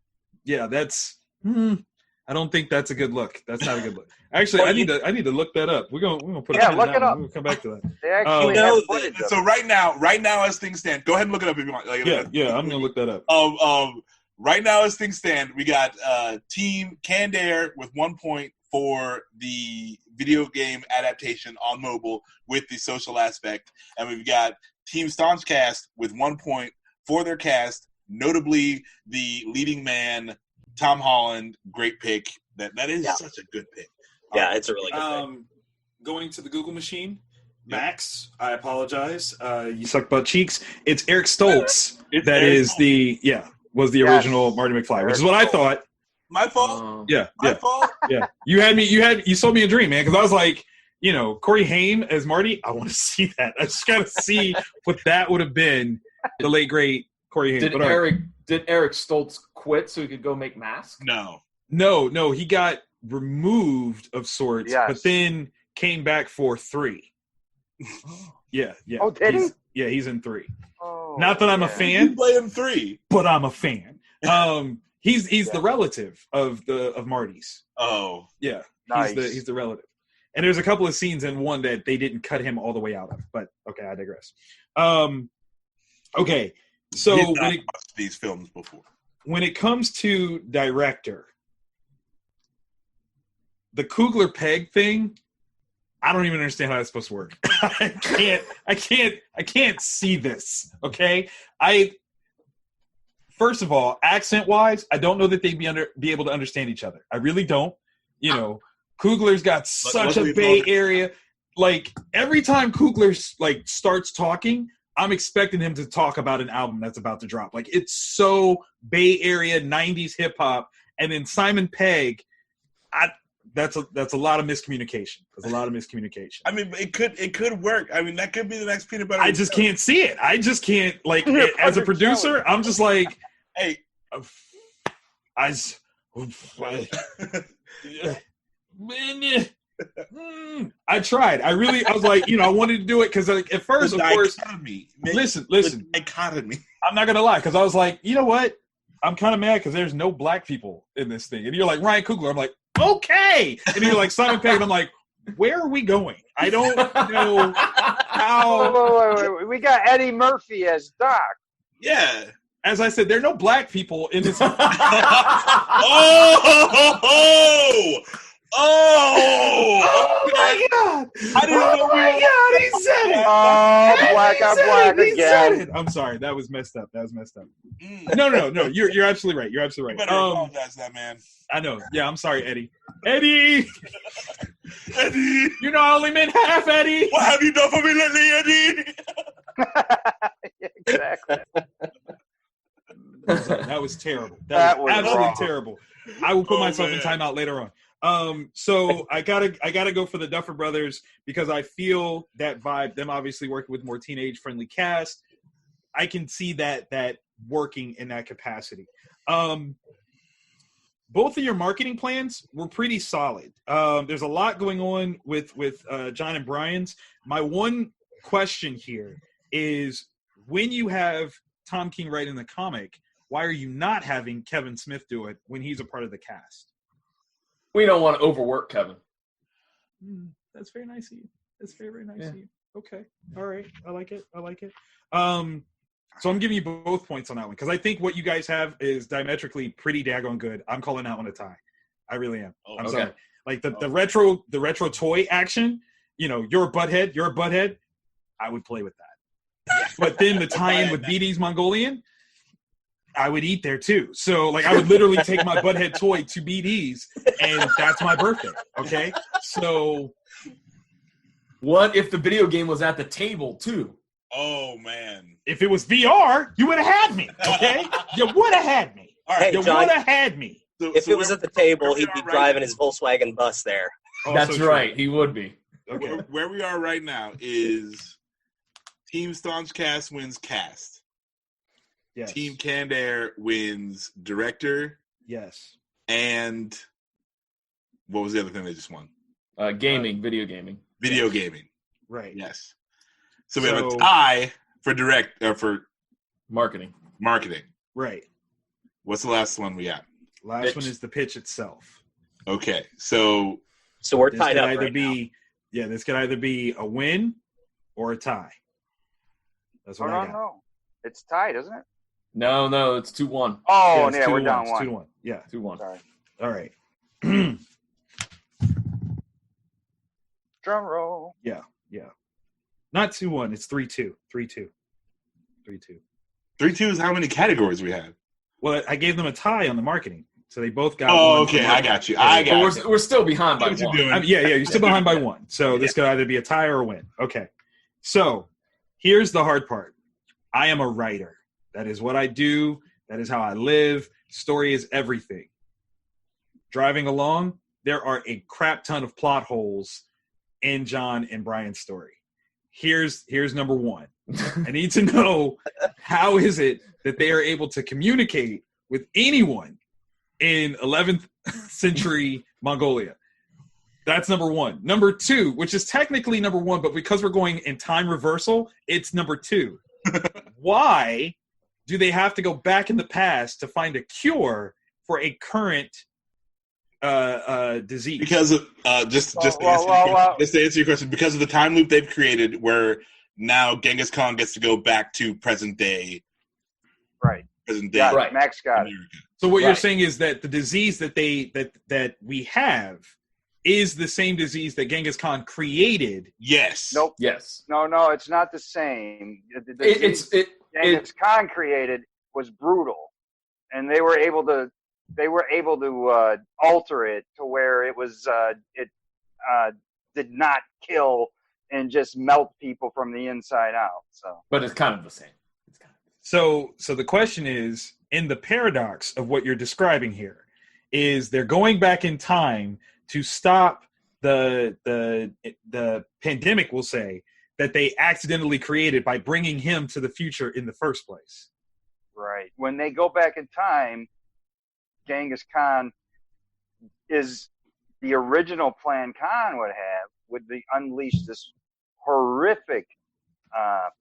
Yeah, that's. I don't think that's a good look. That's not a good look. Actually, I need to look that up. We're gonna put Yeah, it. look it up. We'll come back to that. They actually know have that- footage of So it. right now as things stand, go ahead and look it up if you want. Like, Yeah, I'm gonna look that up. Right now as things stand, we got Team Candair with 1 point for the video game adaptation on mobile with the social aspect, and we've got Team Staunch Cast with 1 point for their cast, notably the leading man Tom Holland. Great pick. That is such a good pick. Yeah, it's a really good pick. Going to the Google machine. Max, I apologize. You suck butt cheeks. It's Eric Stoltz. It's That Eric is Stoltz. was the original Marty McFly, which is what I thought. My fault. Yeah, My yeah, fault. yeah. You sold me a dream, man, because I was like, Corey Haim as Marty. I want to see that. I just gotta see what that would have been. The late great Corey Haim. Did But, all right. Eric Stoltz quit so he could go make masks? No. He got removed of sorts, Yes. but then came back for 3. Yeah. Oh, did he? He's in 3. Oh, Not that I'm a yeah. fan. You play him 3. But I'm a fan. He's the relative of Marty's. Oh. Yeah, Nice. he's the relative. And there's a couple of scenes in one that they didn't cut him all the way out of. But okay, I digress. Okay, so Did not watch these films before. when it comes to director, the Coogler Peg thing, I don't even understand how that's supposed to work. I can't see this. Okay, first of all, accent wise, I don't know that they'd be able to understand each other. I really don't. Coogler's got such a Bay Area. Like every time Coogler starts talking, I'm expecting him to talk about an album that's about to drop. Like it's so Bay Area 90s hip hop. And then Simon Pegg, that's a lot of miscommunication. There's a lot of miscommunication. I mean, it could work. I mean, that could be the next peanut butter. I just can't see it. I just can't, like, as a producer, I'm just like, hey, I tried. I was like, I wanted to do it because, like, at first, of course, listen. Dichotomy. I'm not gonna lie, because I was like, you know what? I'm kind of mad because there's no black people in this thing, and you're like Ryan Coogler. I'm like, okay, and you're like Simon Pegg, and I'm like, where are we going? I don't know how. Wait. We got Eddie Murphy as Doc. Yeah. As I said, there are no black people in this. Oh my God! I didn't know. Oh my God! He said it. Oh, black on black again. I'm sorry. That was messed up. No. You're absolutely right. You're absolutely right. You better apologize to that man. I know. Yeah, I'm sorry, Eddie. Eddie, Eddie, I only meant half, Eddie. What have you done for me lately, Eddie? Yeah, exactly. That was terrible. That was absolutely wrong. Terrible. I will put myself in timeout later on. So I gotta go for the Duffer Brothers because I feel that vibe. Them obviously working with more teenage friendly cast. I can see that working in that capacity. Both of your marketing plans were pretty solid. There's a lot going on with John and Brian's. My one question here is, when you have Tom King writing the comic, why are you not having Kevin Smith do it when he's a part of the cast? We don't want to overwork Kevin. That's very nice of you. That's very, very nice of you. Okay. All right. I like it. So I'm giving you both points on that one because I think what you guys have is diametrically pretty daggone good. I'm calling that one a tie. I really am. I'm sorry. Like the retro toy action, you're a butthead. I would play with that. But then the tie-in with BD's Mongolian, I would eat there too. So, like, I would literally take my butthead toy to BD's, and that's my birthday. Okay, so what if the video game was at the table too? Oh man! If it was VR, you would have had me. Okay, you would have had me. All right, you would have had me. If it was at the table, he'd be driving his Volkswagen bus there. That's right. He would be. Okay. Where we are right now is Team Staunch Cast wins cast. Yes. Team Candair wins director. Yes. And what was the other thing they just won? Gaming, video gaming. Video gaming. Right. Yes. So we have a tie for for marketing. Right. What's the last one we got? Last one is the pitch itself. Okay. So we're tied up right now. Yeah, this could either be a win or a tie. That's what I got. No. It's tied, isn't it? No, it's 2-1. Oh, yeah, we're down 1. 2-1. Yeah. 2-1. Sorry. All right. Drum roll. Yeah. Not 2-1. It's 3-2. 3-2 is how many categories we have? Well, I gave them a tie on the marketing, so they both got. Oh, okay. I got you. We're still behind by 1. Yeah. You're still behind by 1. So this could either be a tie or a win. Okay. So here's the hard part. I am a writer. That is what I do. That is how I live. Story is everything. Driving along, there are a crap ton of plot holes in John and Brian's story. Here's number 1. I need to know, how is it that they are able to communicate with anyone in 11th century Mongolia? That's number 1. Number 2, which is technically number 1, but because we're going in time reversal, it's number 2. Why do they have to go back in the past to find a cure for a current disease? Because of just to answer your question, because of the time loop they've created, where now Genghis Khan gets to go back to present day. Right. Present day. Right. Max got it. So what you're saying is that the disease that that we have is the same disease that Genghis Khan created. Yes. Nope. Yes. No, it's not the same. Genghis Khan created was brutal, and they were able to alter it to where it was did not kill and just melt people from the inside out. So, but it's kind of the same. So the question is, in the paradox of what you're describing here, is they're going back in time to stop the pandemic, we'll say, that they accidentally created by bringing him to the future in the first place. Right. When they go back in time, Genghis Khan is the original plan Khan would be unleash this horrific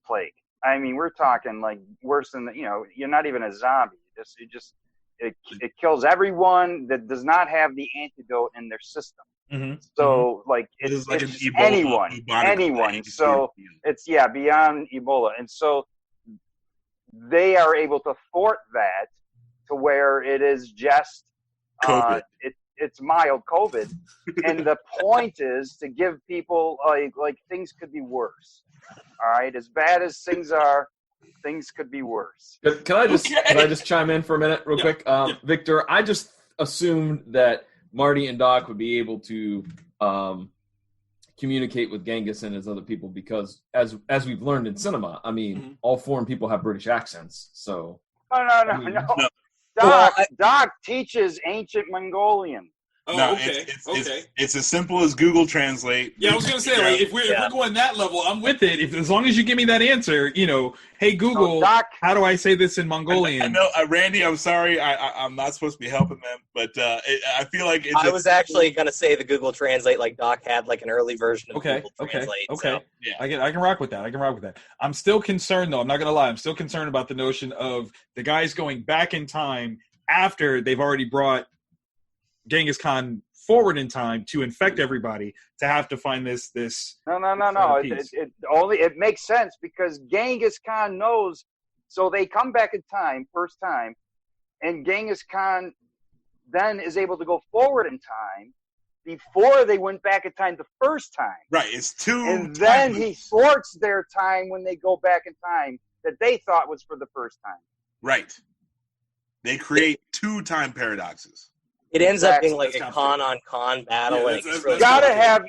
plague. I mean, we're talking like worse than you're not even a zombie. It kills everyone that does not have the antidote in their system. Mm-hmm. So like it's anyone. So it's beyond Ebola, and so they are able to thwart that to where it is just COVID. It's mild COVID, and the point is to give people like things could be worse. All right, as bad as things are, things could be worse. Can I just chime in for a minute, real quick, Victor? I just assumed that Marty and Doc would be able to communicate with Genghis and his other people because, as we've learned in cinema, I mean, all foreign people have British accents. So No. Doc teaches ancient Mongolian. Oh, No, okay. It's as simple as Google Translate. Yeah, I was gonna say, like, if we're going that level, I'm with it. As long as you give me that answer, hey Google, Doc, how do I say this in Mongolian? I know, Randy. I'm sorry, I'm not supposed to be helping them, but I feel like I was actually gonna say the Google Translate, like Doc had like an early version of Google Translate. Okay. So. Yeah. I can rock with that. I'm still concerned, though. I'm not gonna lie. I'm still concerned about the notion of the guys going back in time after they've already brought Genghis Khan forward in time to infect everybody, to have to find this No. It makes sense because Genghis Khan knows. So they come back in time, first time, and Genghis Khan then is able to go forward in time before they went back in time the first time. Right, it's two. And then he thwarts their time when they go back in time that they thought was for the first time. Right. They create two time paradoxes. It ends up being That's like a con-on-con battle. Yeah, and that's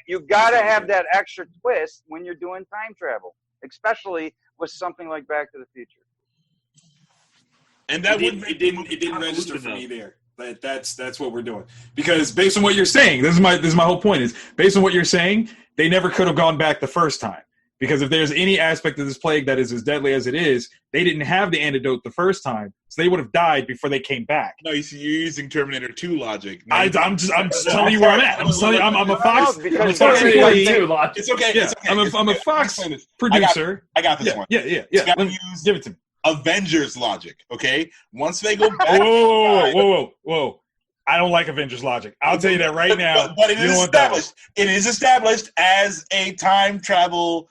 You gotta have that extra twist when you're doing time travel, especially with something like Back to the Future. And that it didn't register for me there. But that's what we're doing. Because based on what you're saying, this is my whole point is based on what you're saying, they never could have gone back the first time. Because if there's any aspect of this plague that is as deadly as it is, they didn't have the antidote the first time, so they would have died before they came back. No, you see, you're using Terminator 2 logic. I'm just telling you where I'm at. I'm a Fox. It's okay. Yeah, I'm a Fox producer. I got this one. Yeah. Give it to me. Avengers logic. Okay, once they go back. Whoa. I don't like Avengers logic. I'll tell you that right now. But it is established. It is established as a time travel.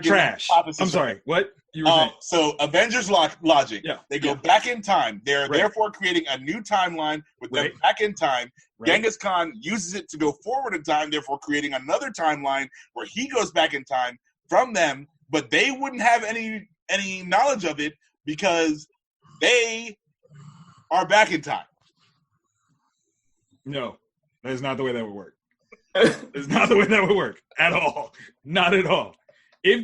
Trash. Proposition. I'm sorry. What? You were saying? So Avengers logic. Yeah. They go back in time. They're therefore creating a new timeline with them back in time. Right. Genghis Khan uses it to go forward in time, therefore creating another timeline where he goes back in time from them, but they wouldn't have any knowledge of it because they are back in time. No, that is not the way that would work. It's not the way that would work at all. Not at all. If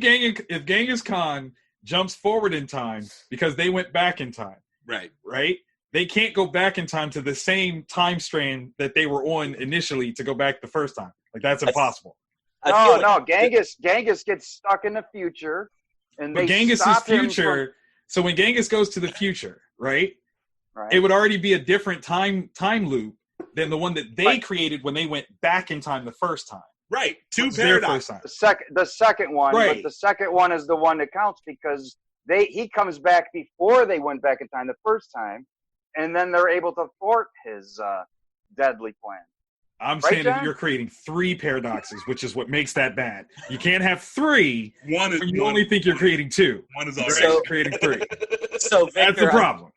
Genghis Khan jumps forward in time because they went back in time, right? They can't go back in time to the same time strand that they were on initially to go back the first time. Like that's impossible. No. Genghis gets stuck in the future, and they stop him from... So when Genghis goes to the future, right? It would already be a different time loop than the one that they created when they went back in time the first time. Right. Two paradoxes. The second one, but the second one is the one that counts because he comes back before they went back in time the first time, and then they're able to thwart his deadly plan. I'm saying that you're creating three paradoxes, which is what makes that bad. You can't have three. Only think you're creating two. One is already creating three. So Victor, that's the problem.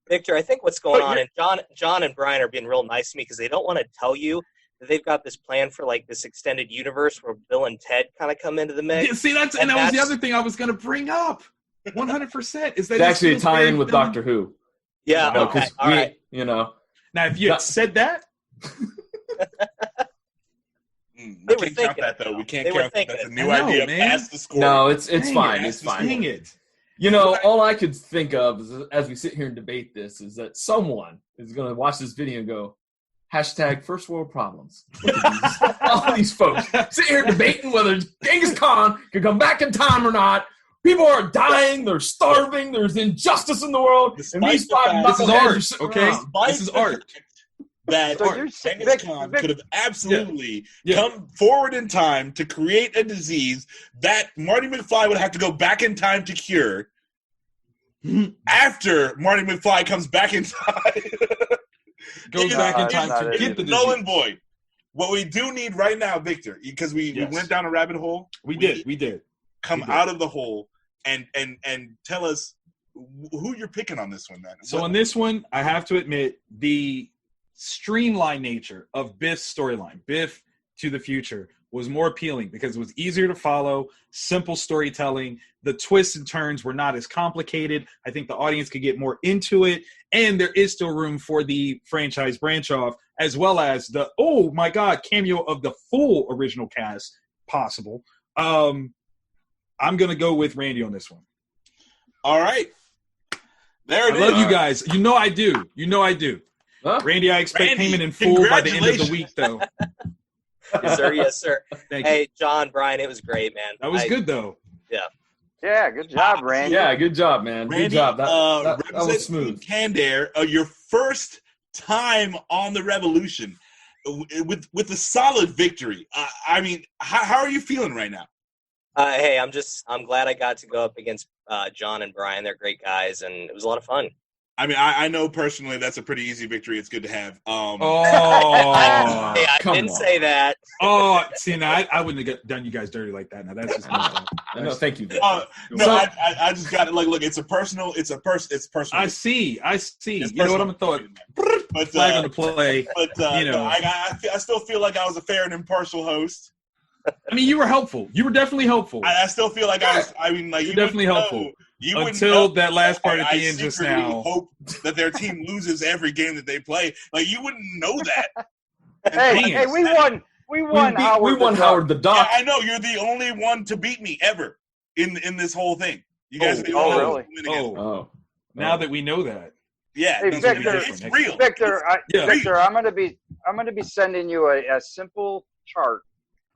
Victor, I think what's going on, and John and Brian are being real nice to me because they don't want to tell you that they've got this plan for like this extended universe where Bill and Ted kind of come into the mix. Yeah, see, that was the other thing I was going to bring up. 100% is that it's actually a tie-in with Doctor Who. Yeah, okay, all right. Now, if you had said that, we can't count that though. We can't count that. That's a new idea. Past the score. No, it's fine. It's fine. Dang it. All I could think of is, as we sit here and debate this is that someone is going to watch this video and go, Hashtag first world problems. Look at these, all these folks sitting here debating whether Genghis Khan can come back in time or not. People are dying. They're starving. There's injustice in the world. Despite And these the five fact- This is knuckleheads art, are sitting okay? around. This is art. That So you're saying- Genghis Khan Vic- could have absolutely Yeah. come forward in time to create a disease that Marty McFly would have to go back in time to cure. After Marty McFly comes back in time, Goes It's back in not- time it's to not get the null disease. and void. What we do need right now, Victor, because we Yes. went down a rabbit hole. We did. Come we did. out of the hole and tell us who you're picking on this one. Then. So on this one, I have to admit the streamlined nature of Biff's storyline, Biff to the future, was more appealing because it was easier to follow, simple storytelling. The twists and turns were not as complicated. I think the audience could get more into it, and there is still room for the franchise branch off, as well as the, oh my God, cameo of the full original cast possible. I'm going to go with Randy on this one. All right. There it I is. love you guys. You know I do. Huh? Randy, I expect Randy, payment in full by the end of the congratulations. week, though. Yes, sir. Yes, sir. Thank you. Hey, John, Brian, it was great, man. That was good, though. Yeah, good job, Randy. Yeah, good job, man. Randy, Good job. That was represents smooth. Candare, your first time on the Revolution with a solid victory. I mean, how are you feeling right now? Hey, I'm glad I got to go up against John and Brian. They're great guys, and it was a lot of fun. I mean, I know personally that's a pretty easy victory. It's good to have. Oh, Hey, I come didn't on. say that. see, now I wouldn't have done you guys dirty like that. Now that's just messed up. No, thank you. Vic. No, So- I just got it. Like, look, it's personal. It's personal. I see. It's You know what? I'm gonna throw it But flag on the play. you know. know, I still feel like I was a fair and impartial host. I mean, you were helpful. You were definitely helpful I still feel like I was. I mean, like You're you definitely wouldn't helpful. know- you wouldn't until know that last part at I the end just secretly now. hope that their team loses every game that they play. Like you wouldn't know that. Hey, Dang hey, it. we won. We won. we won Howard the Yeah, Duck. I know you're the only one to beat me ever in this whole thing. You guys are the Oh, only really? ones to win against me. Oh. Now that we know that, Yeah, Hey, that's Victor, what it is. It's real. Victor, Yeah. Victor, I'm gonna be sending you a simple chart.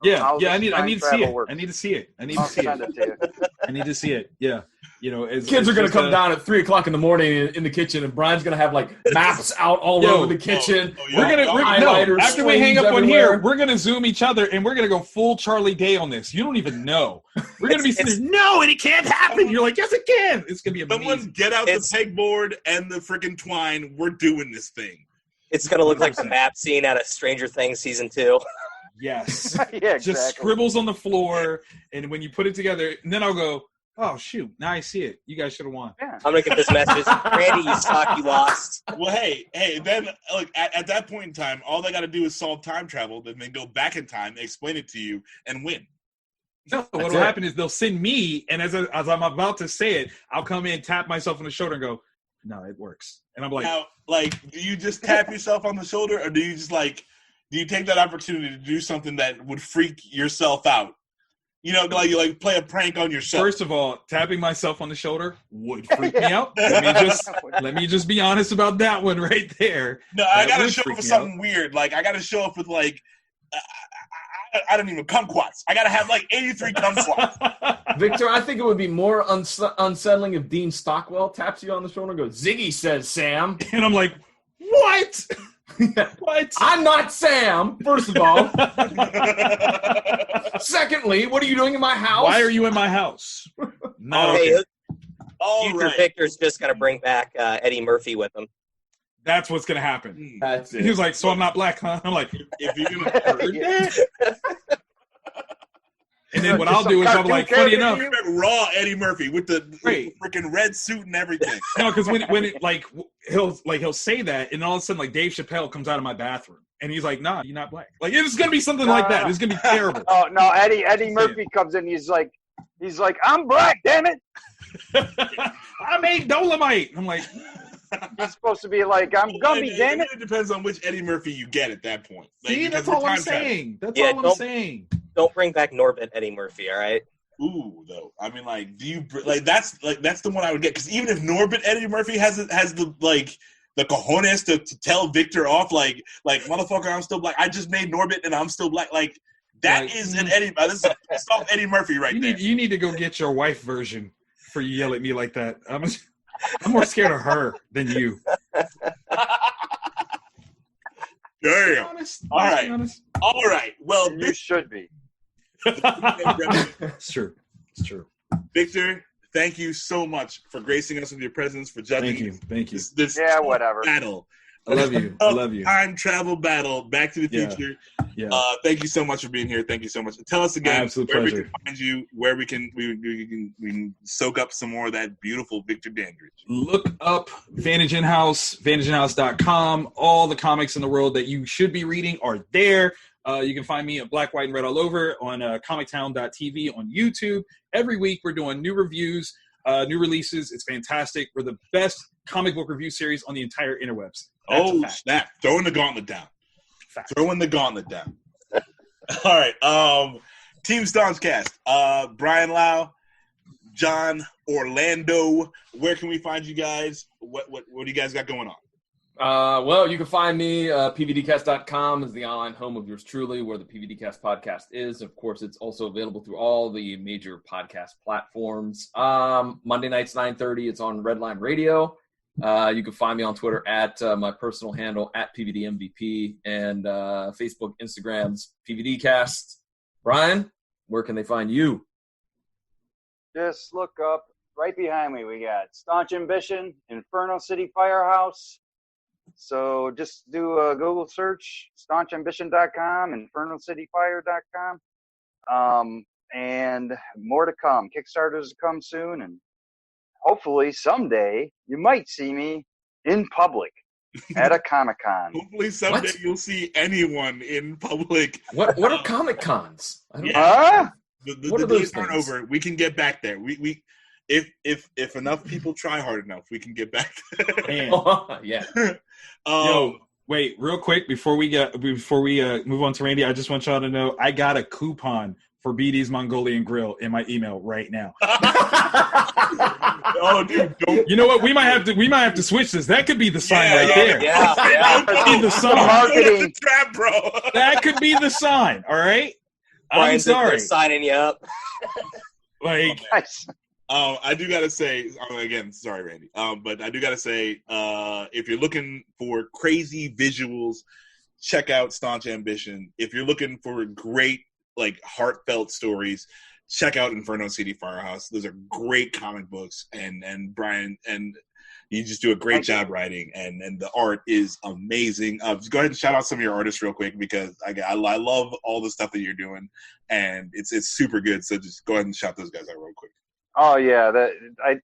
yeah, How I this need time to see travel it. works. I need to see it. I need to I'll see send it. it to you. I need to see it. Yeah, you know, Kids are going to come down at 3:00 in the morning in the kitchen, and Brian's going to have like maps out all Yo. over the kitchen. Oh, yeah. We're Highlighters, after we hang up swings on here, everywhere. we're gonna Zoom each other and we're gonna go full Charlie Day on this. You don't even know. We're gonna be It's- sitting there, no, and it can't happen. You're like, yes, it can. It's gonna be Someone amazing. get out the It's- pegboard and the freaking twine. We're doing this thing. It's gonna look like the map scene out of Stranger Things season 2. Yes, Yeah, just exactly. scribbles on the floor, and when you put it together, and then I'll go, oh shoot, now I see it. You guys should have won. Yeah. I'm gonna get this message. Randy, you suck. You lost. Well, hey, then look at that point in time, all they got to do is solve time travel, then go back in time, explain it to you, and win. No, what That's will it. happen is they'll send me, and as I'm about to say it, I'll come in, tap myself on the shoulder, and go, no, it works. And I'm like, Now, like, do you just tap yourself on the shoulder, or do you just do you take that opportunity to do something that would freak yourself out? You know, like you play a prank on yourself. first of all, tapping myself on the shoulder would freak me out. Let me just be honest about that one right there. No, I That got to would show up freak with me something weird. Like, I got to show up with, I don't even, kumquats. I got to have, 83 kumquats. Victor, I think it would be more unsettling if Dean Stockwell taps you on the shoulder and goes, Ziggy says Sam. And I'm like, what? What? I'm not Sam, first of all. Secondly, what are you doing in my house? Why are you in my house? No, Hey, All future right. Victor's just gonna bring back Eddie Murphy with him. that's what's gonna happen. That's He it. was like, so I'm not black, huh? I'm like, If you're going to heard Yeah. that? And then what Just I'll do is some I'll be like, cartoon funny character enough, raw Eddie Murphy with the Right. freaking red suit and everything. no, because when it he'll say that, and all of a sudden Dave Chappelle comes out of my bathroom, and he's like, nah, you're not black. It's gonna be something like that. It's gonna be terrible. Oh no, Eddie Murphy comes in. He's like, I'm black, damn it. I made Dolomite. I'm like, He's supposed to be like, I'm Gumby, It damn it. really depends on which Eddie Murphy you get at that point. see, because that's we're all I'm time traveling. saying. That's Yeah, all I'm don't- saying. Don't bring back Norbit Eddie Murphy, all right? Ooh, though. I mean, do you that's the one I would get, because even if Norbit Eddie Murphy has the the cojones to tell Victor off like motherfucker, I'm still black. I just made Norbit and I'm still black. Like that is an Eddie. This is soft Eddie Murphy right there. You need to go get your wife version for you yell at me like that. I'm more scared of her than you. Damn. All right. Well, You should be. It's true. It's true. Victor, thank you so much for gracing us with your presence, for judging. Thank you. This Whatever. battle. I love you. Time travel battle, Back to the Future. Yeah. Thank you so much for being here. Thank you so much. Tell us again Absolute where pleasure. we can find you, where we can soak up some more of that beautiful Victor Dandridge. Look up Vantage Inhouse, vantageinhouse.com. All the comics in the world that you should be reading are there. You can find me at Black, White, and Red all over on comictown.tv on YouTube. Every week we're doing new reviews, new releases. It's fantastic. We're the best comic book review series on the entire interwebs. That's a fact. Snap. Throwing the gauntlet down. Fact. Throwing the gauntlet down. All right. Team Staunch Cast. Brian Lau, John Orlando. Where can we find you guys? What do you guys got going on? Well, you can find me, PVDCast.com is the online home of yours truly, where the PVDcast podcast is. Of course, it's also available through all the major podcast platforms. Monday nights, 9:30, it's on Redline Radio. You can find me on Twitter at my personal handle at PVDMVP, and Facebook, Instagram's PVDcast. Brian, where can they find you? Just look up right behind me. We got Staunch Ambition, Inferno City Firehouse. So just do a Google search, staunchambition.com, infernalcityfire.com. And more to come. Kickstarters to come soon, and hopefully someday you might see me in public at a Comic-Con. Hopefully someday you'll see anyone in public. What are Comic Cons? The What are days those aren't things? over. We can get back there. We if enough people try hard enough, we can get back there. Man. Yeah. Yo, wait, real quick before we move on to Randy, I just want y'all to know I got a coupon for BD's Mongolian Grill in my email right now. Oh, dude, don't. You know what? We might have to switch this. That could be the sign there. Yeah. That could be the sign. Marketing. That's a trap, bro. That could be the sign. All right. I'm Brian's in there sorry. signing you up. Like, Nice. I do gotta say again, sorry, Randy. But I do gotta say, if you're looking for crazy visuals, check out Staunch Ambition. If you're looking for great, like, heartfelt stories, check out Inferno City Firehouse. Those are great comic books, and Brian, and you just do a great job writing, and the art is amazing. Just go ahead and shout out some of your artists real quick, because I love all the stuff that you're doing, and it's super good. So just go ahead and shout those guys out real quick. Oh yeah,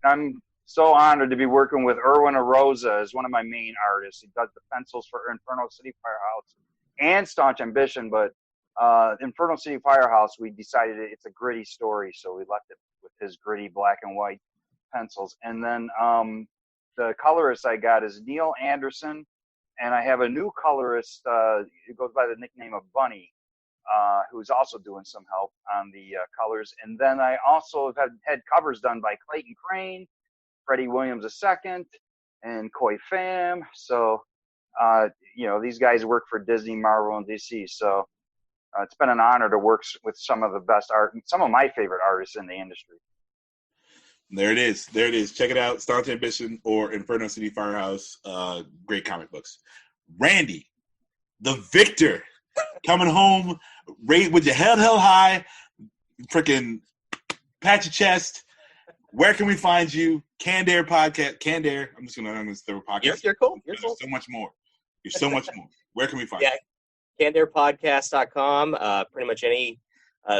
I'm so honored to be working with Erwin Arosa as one of my main artists. He does the pencils for Inferno City Firehouse and Staunch Ambition, but Inferno City Firehouse, we decided it's a gritty story, so we left it with his gritty black and white pencils. And then the colorist I got is Neil Anderson, and I have a new colorist who goes by the nickname of Bunny, who's also doing some help on the colors. And then I also have had covers done by Clayton Crane, Freddie Williams II, and Koi Pham. So, these guys work for Disney, Marvel, and DC. So it's been an honor to work with some of the best art, some of my favorite artists in the industry. There it is. Check it out. Staunch Ambition or Inferno City Firehouse. Great comic books. Randy, the Victor, coming home with your head held high, freaking pat your chest. Where can we find you? Candare podcast. Candare. I'm just gonna throw podcast. You're cool. You're There's cool. so much more. There's so much more. Where can we find you? CandarePodcast.com, pretty much any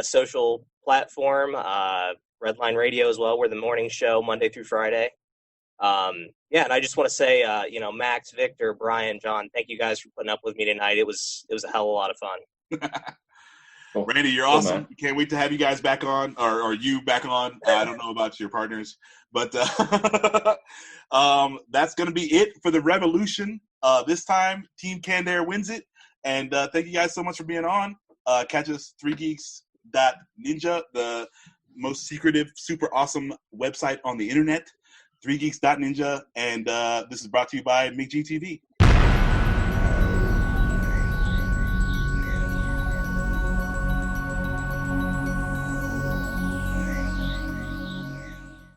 social platform, Redline Radio as well. We're the morning show Monday through Friday. And I just want to say, Max, Victor, Brian, John, thank you guys for putting up with me tonight. It was a hell of a lot of fun. Randy, you're awesome. Can't wait to have you guys back on, or you back on. I don't know about your partners, but that's going to be it for the Revolution. This time, Team Candare wins it. And thank you guys so much for being on. Catch us 3geeks.ninja, the most secretive, super awesome website on the internet. 3geeks.ninja, and this is brought to you by McGTV.